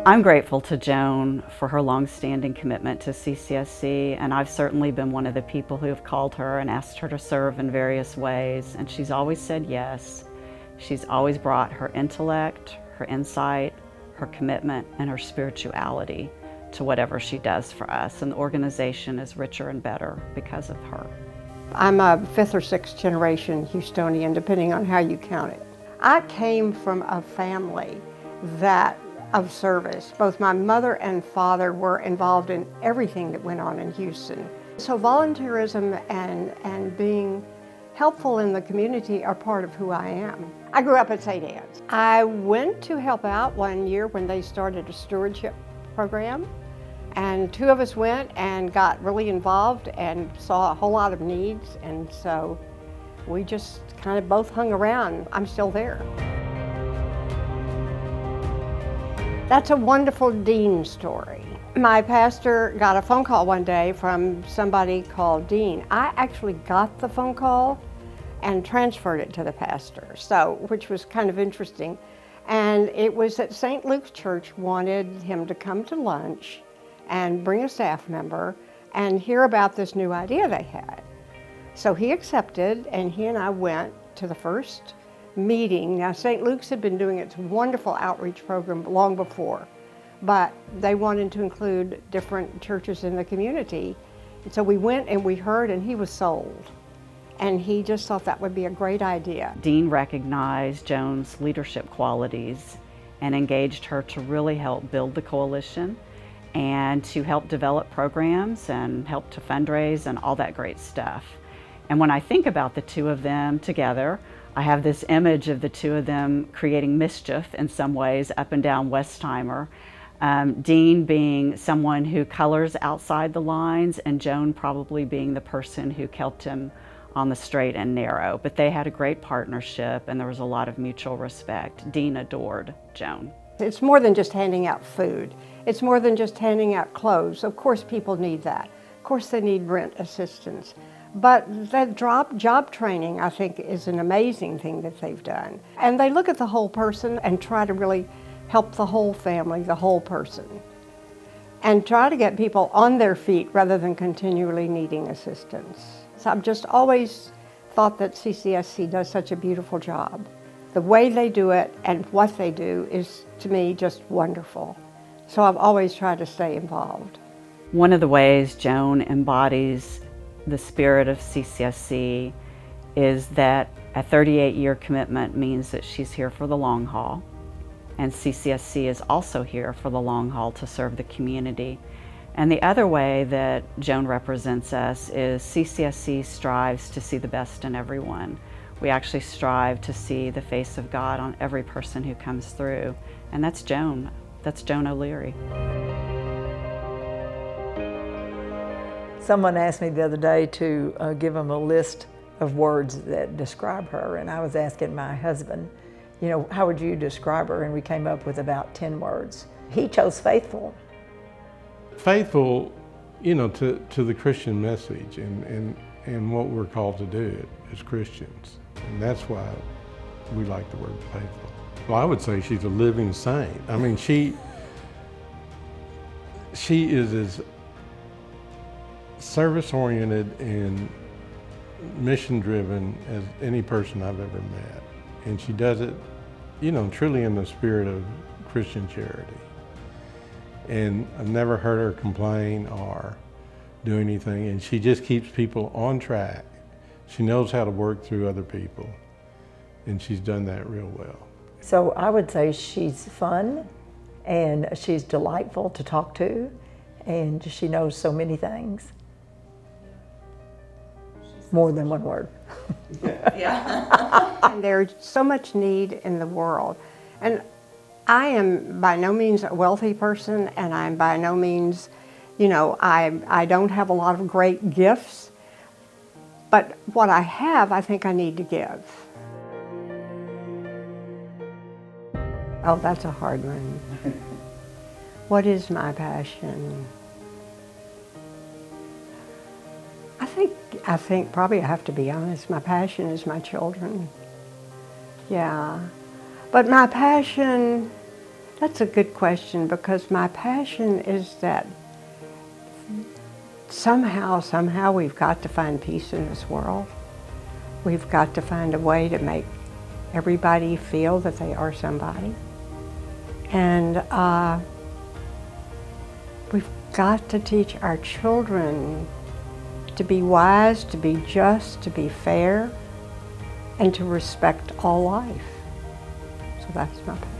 I'm grateful to Joan for her long-standing commitment to CCSC, and I've certainly been one of the people who have called her and asked her to serve in various ways, and she's always said yes. She's always brought her intellect, her insight, her commitment, and her spirituality to whatever she does for us, and the organization is richer and better because of her. I'm a 5th or 6th generation Houstonian, depending on how you count it. I came from a family of service. Both my mother and father were involved in everything that went on in Houston. So volunteerism and being helpful in the community are part of who I am. I grew up at St. Anne's. I went to help out one year when they started a stewardship program, and 2 of us went and got really involved and saw a whole lot of needs, and so we just kind of both hung around. I'm still there. That's a wonderful Dean story. My pastor got a phone call one day from somebody called Dean. I actually got the phone call and transferred it to the pastor, which was kind of interesting. And it was that St. Luke's Church wanted him to come to lunch and bring a staff member and hear about this new idea they had. So he accepted, and he and I went to the first meeting. Now, St. Luke's had been doing its wonderful outreach program long before, but they wanted to include different churches in the community. And so we went and we heard, and he was sold. And he just thought that would be a great idea. Dean recognized Joan's leadership qualities and engaged her to really help build the coalition and to help develop programs and help to fundraise and all that great stuff. And when I think about the 2 of them together, I have this image of the 2 of them creating mischief in some ways up and down Westheimer. Dean being someone who colors outside the lines, and Joan probably being the person who kept him on the straight and narrow. But they had a great partnership, and there was a lot of mutual respect. Dean adored Joan. It's more than just handing out food. It's more than just handing out clothes. Of course people need that. Of course they need rent assistance. But that job training, I think, is an amazing thing that they've done. And they look at the whole person and try to really help the whole family, the whole person, and try to get people on their feet rather than continually needing assistance. So I've just always thought that CCSC does such a beautiful job. The way they do it and what they do is, to me, just wonderful. So I've always tried to stay involved. One of the ways Joan embodies the spirit of CCSC is that a 38-year commitment means that she's here for the long haul, and CCSC is also here for the long haul to serve the community. And the other way that Joan represents us is CCSC strives to see the best in everyone. We actually strive to see the face of God on every person who comes through, and that's Joan. That's Joan O'Leary. Someone asked me the other day to give them a list of words that describe her, and I was asking my husband, you know, how would you describe her? And we came up with about 10 words. He chose faithful. Faithful, you know, to the Christian message and what we're called to do as Christians. And that's why we like the word faithful. Well, I would say she's a living saint. I mean, she is as service-oriented and mission-driven as any person I've ever met. And she does it, you know, truly in the spirit of Christian charity. And I've never heard her complain or do anything, and she just keeps people on track. She knows how to work through other people, and she's done that real well. So I would say she's fun, and she's delightful to talk to, and she knows so many things. More than one word. Yeah. And there's so much need in the world. And I am by no means a wealthy person, and I'm by no means, you know, I don't have a lot of great gifts, but what I have, I think I need to give. Oh, that's a hard one. What is my passion? I think probably I have to be honest, my passion is my children. Yeah. But my passion That's a good question, because my passion is that somehow we've got to find peace in this world. We've got to find a way to make everybody feel that they are somebody. And we've got to teach our children to be wise, to be just, to be fair, and to respect all life. So that's my passion.